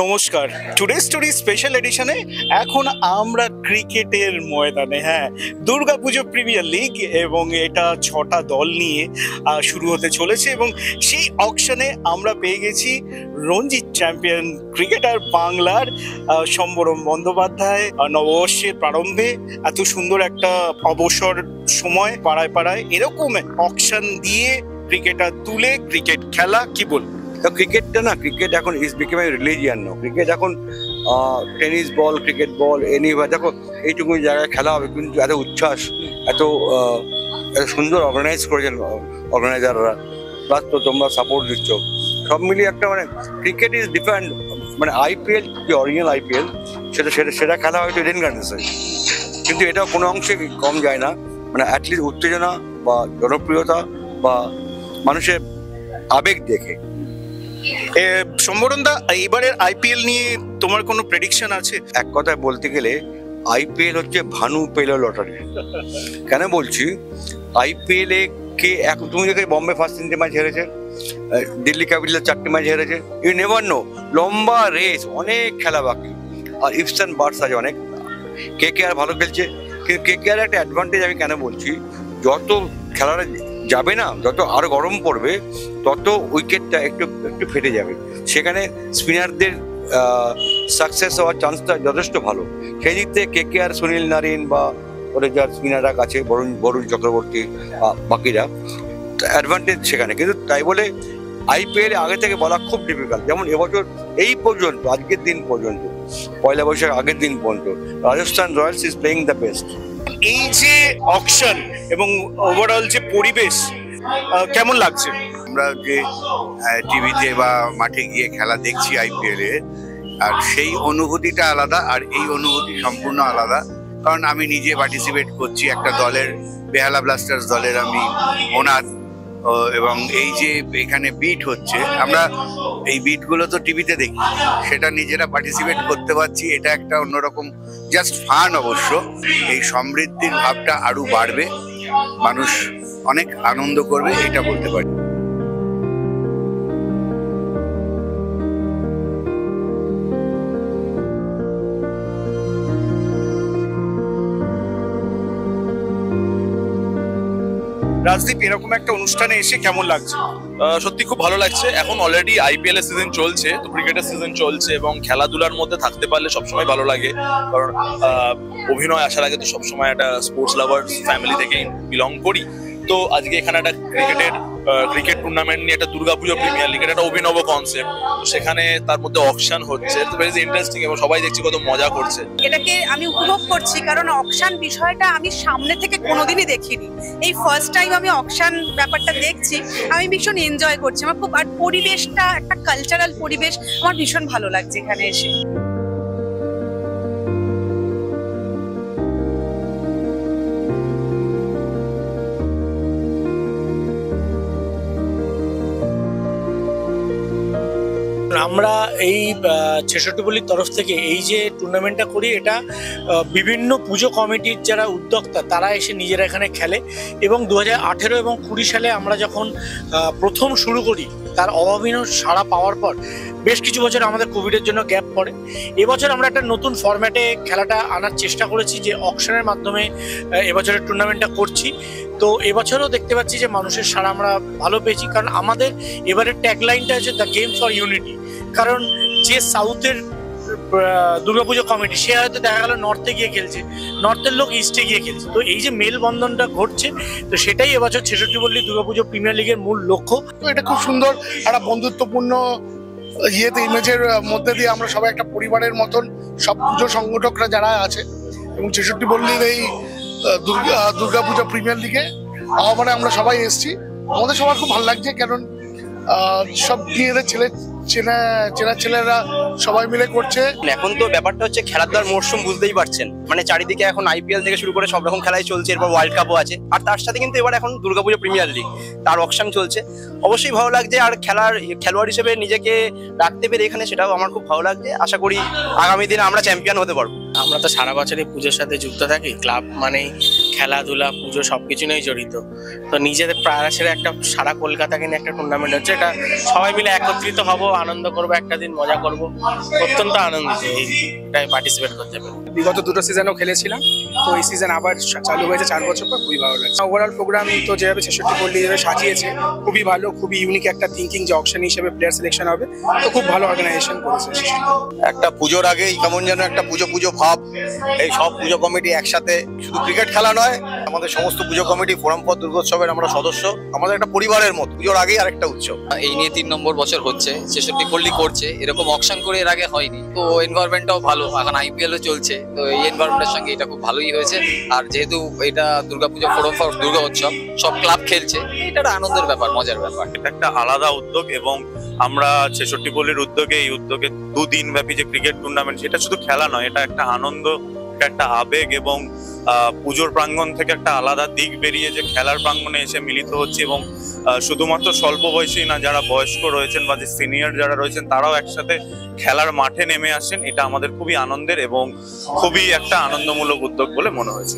নমস্কার, today story special এডিশনে এখন আমরা ক্রিকেটের ময়দানে। হ্যাঁ, দুর্গাপুজো প্রিমিয়ার লিগ এবং এটা 6টা দল নিয়ে শুরু হতে চলেছে এবং সেই অকশনে আমরা পেয়ে গেছি রঞ্জি চ্যাম্পিয়ন ক্রিকেটার বাংলার সম্বরম বন্দ্যোপাধ্যায়। নববর্ষের প্রারম্ভে এত সুন্দর একটা অবসর সময় পাড়ায় পাড়ায় এরকম অকশন দিয়ে ক্রিকেটার তুলে ক্রিকেট খেলা, কি বলবো? ক্রিকেটটা না, ক্রিকেট এখন ইজ বিকেম এ রিলিজিয়ান না। ক্রিকেট এখন টেনিস বল, ক্রিকেট বল, এনিভার দেখো এইটুকু জায়গায় খেলা হবে, কিন্তু এত উচ্ছ্বাস, এত সুন্দর অর্গানাইজ করেছেন অর্গানাইজাররা, প্লাস তো তোমরা সাপোর্ট দিচ্ছ, সব মিলিয়ে একটা মানে ক্রিকেট ইজ ডিফারেন্ট। মানে আইপিএল যে অরিজিনাল আইপিএল সেটা খেলা হয়তো ইডেন গার্ডেন্সে, কিন্তু এটা কোনো অংশে কম যায় না। মানে অ্যাটলিস্ট উত্তেজনা বা জনপ্রিয়তা বা মানুষের আবেগ দেখে। সম্বরণ দা, এবারের আইপিএল নিয়ে তোমার কোনো প্রেডিকশন আছে? এক কথায় বলতে গেলে আইপিএল হচ্ছে ভানু পেল লটারি। কেন বলছি, আইপিএলে কে এখন তুমি দেখে বম্বে ফার্স্ট 3টে ম্যাচ হেরেছে, দিল্লি ক্যাপিটাল 4টে ম্যাচ হেরেছে, ইউ নেভার নো, লম্বা রেস, অনেক খেলা বাকি, আর ইফস অ্যান্ড বার্ডস আছে অনেক। কেকেআর ভালো খেলছে, কিন্তু কেকেআর একটা অ্যাডভান্টেজ আমি কেন বলছি, যত খেলাটা যাবে না, যত আরো গরম পড়বে, তত উইকেটটা একটু একটু ফেটে যাবে, সেখানে স্পিনারদের সাকসেস হওয়ার চান্সটা যথেষ্ট ভালো। সেই দিক থেকে কেকেআর, সুনীল নারিন বা ওদের যার স্পিনাররা আছে, বরুণ চক্রবর্তী, বাকিরা অ্যাডভান্টেজ সেখানে। কিন্তু তাই বলে আইপিএল আগে থেকে বলা খুব ডিফিকাল্ট। যেমন এবছর এই পর্যন্ত, আজকের দিন পর্যন্ত, পয়লা বৈশাখ আগের দিন পর্যন্ত Rajasthan Royals is playing the best. এই যে অকশন এবং ওভারঅল যে পরিবেশ, কেমন লাগছে? আমরা যে টিভিতে বা মাঠে গিয়ে খেলা দেখছি আইপিএল এ, আর সেই অনুভূতিটা আলাদা, আর এই অনুভূতি সম্পূর্ণ আলাদা। কারণ আমি নিজে পার্টিসিপেট করছি একটা দলের, বেহালা ব্লাস্টার্স দলের আমি ওনার, এবং এই যে এখানে বিট হচ্ছে, আমরা এই বিটগুলো তো টিভিতে দেখি, সেটা নিজেরা পার্টিসিপেট করতে পারছি, এটা একটা অন্যরকম জাস্ট ফান। অবশ্য এই সমৃদ্ধির ভাবটা আরো বাড়বে, মানুষ অনেক আনন্দ করবে, এটা বলতে পারি। রাজদীপ, এরকম একটা অনুষ্ঠানে এসে কেমন লাগছে? সত্যি খুব ভালো লাগছে। এখন অলরেডি আইপিএল এর সিজন চলছে, তো ক্রিকেটের সিজন চলছে, এবং খেলাধুলার মধ্যে থাকতে পারলে সবসময় ভালো লাগে। কারণ অভিনয় আসার আগে তো সবসময় একটা স্পোর্টস লাভার ফ্যামিলি থেকে বিলং করি, তো আজকে এখানে একটা ক্রিকেট টুর্নামেন্ট নিয়ে, একটা দুর্গাপুজো প্রিমিয়ার লিগ, একটা অভিনব কনসেপ্ট, তো সেখানে তার মধ্যে অকশন হচ্ছে, তো ভেরি ইন্টারেস্টিং, এবং সবাই দেখছি কত মজা করছে। এটাকে আমি উপভোগ করছি, কারণ অকশন বিষয়টা আমি সামনে থেকে কোনোদিনই দেখিনি, এই ফার্স্ট টাইম আমি অকশন ব্যাপারটা দেখছি, আমি ভীষণ এনজয় করছি। আমার খুব, আর পরিবেশটা একটা কালচারাল পরিবেশ, আমার ভীষণ ভালো লাগছে এখানে এসে। আমরা এই 66 পল্লীর তরফ থেকে এই যে টুর্নামেন্টটা করি, এটা বিভিন্ন পুজো কমিটির যারা উদ্যোক্তা তারা এসে নিজেরা এখানে খেলে, এবং 2018 এবং 20 সালে আমরা যখন প্রথম শুরু করি, তার অভাবনীয় সাড়া পাওয়ার পর বেশ কিছু বছর আমাদের কোভিডের জন্য গ্যাপ পড়ে। এবছর আমরা একটা নতুন ফরম্যাটে খেলাটা আনার চেষ্টা করেছি, যে অকশনের মাধ্যমে এবছরের টুর্নামেন্টটা করছি। তো এবছরও দেখতে পাচ্ছি যে মানুষের সাড়া আমরা ভালো পেয়েছি, কারণ আমাদের এবারের ট্যাগলাইনটা হচ্ছে দ্য গেম ফর ইউনিটি। কারণ যে সাউথের দুর্গাপুজো কমিটি, সে হয়তো দেখা গেল নর্থে গিয়ে খেলছে, নর্থের লোক ইস্টে গিয়ে খেলছে, তো এই যে মেলবন্ধনটা ঘটছে, তো সেটাই এবছর 66 পল্লী দুর্গাপুজো প্রিমিয়ার লিগের মূল লক্ষ্য। তো এটা খুব সুন্দর একটা বন্ধুত্বপূর্ণ ইমেজের মধ্যে দিয়ে আমরা সবাই একটা পরিবারের মতন, সব পুজো সংগঠকরা যারা আছে, এবং 66 পল্লীর এই দুর্গাপুজো প্রিমিয়ার লিগে আহ্বানে আমরা সবাই এসেছি। আমাদের সবার খুব ভালো লাগছে, কারণ সব মেয়েদের চেনা ছেলেরা সবাই মিলে করছে। এখন তো ব্যাপারটা হচ্ছে খেলাধুলার মরশুম, বুঝতেই পারছেন, মানে চারিদিকে এখন আইপিএল থেকে শুরু করে সব রকম খেলাই চলছে, এরপর ওয়ার্ল্ড কাপও আছে, আর তার সাথে কিন্তু এবার এখন দুর্গাপুজো প্রিমিয়ার লিগ, তার অকশন চলছে। অবশ্যই ভালো লাগছে, আর খেলোয়াড় হিসেবে নিজেকে রাখতে পেরে এখানে, সেটাও আমার খুব ভালো লাগছে। আশা করি আগামী দিনে আমরা চ্যাম্পিয়ন হতে পারবো। আমরা তো সারা বছরই পুজোর সাথে যুক্ত থাকি, ক্লাব মানেই খেলাধুলা পুজো সবকিছু নিয়েই জড়িত। তো নিজেদের প্রায়শের একটা সারা কলকাতাকে নিয়ে একটা টুর্নামেন্ট হচ্ছে, এটা সবাই মিলে একত্রিত হব, আনন্দ করব, একটা দিন মজা করব, অত্যন্ত আনন্দিত এইটাই পার্টিসিপেট করতে পারি। বিগত দুটো সিজনও খেলেছিলাম, তো এই সিজন আবার চালু হয়েছে 4 বছর পর, খুবই ভালো লাগছে। ওভারঅল প্রোগ্রাম তো যেভাবে 66 পল্লী যেভাবে সাজিয়েছে খুবই ভালো, খুবই ইউনিক একটা থিঙ্কিং যে অকশন হিসেবে প্লেয়ার সিলেকশন হবে, তো খুব ভালো অর্গানাইজেশন করেছে। একটা পুজোর আগেই কেমন যেন একটা পুজো পুজো ভাব, এই সব পুজো কমিটি একসাথে, শুধু ক্রিকেট খেলা নয়, আমাদের সমস্ত পুজো কমিটি ফোরাম ফর দুর্গোৎসবের আমরা সদস্য, আমাদের একটা পরিবারের মতো, পুজোর আগেই আরেকটা উৎসব। এই নিয়ে 3 নম্বর বছর হচ্ছে, 66 পল্লী করছে, এরকম অকশন করে এর আগে হয়নি। তো এনভায়রনমেন্টটাও ভালো, এখন আইপিএলও চলছে, তো এই এনভায়রনমেন্টের সঙ্গে এটা খুব ভালোই হয়েছে। আর যেহেতু এটা দুর্গাপুজো ফোরাম ফর দুর্গা উৎসব, সব ক্লাব খেলছে, এটা একটা আনন্দের ব্যাপার, মজার ব্যাপার। এটা একটা আলাদা উদ্যোগ এবং আমরা 66 পল্লীর উদ্যোগে, এই উদ্যোগে 2 দিন ব্যাপী যে ক্রিকেট টুর্নামেন্ট, সেটা শুধু খেলা নয়, এটা একটা আনন্দ, একটা আবেগ এবং পুজোর প্রাঙ্গণ থেকে একটা আলাদা দিক বেরিয়ে যে খেলার প্রাঙ্গণে এসে মিলিত হচ্ছে। এবং শুধুমাত্র স্বল্প বয়সী না, যারা বয়স্ক রয়েছেন বা যে সিনিয়র যারা রয়েছেন, তারাও একসাথে খেলার মাঠে নেমে আসেন। এটা আমাদের খুবই আনন্দের এবং খুবই একটা আনন্দমূলক উদ্যোগ বলে মনে হয়েছে।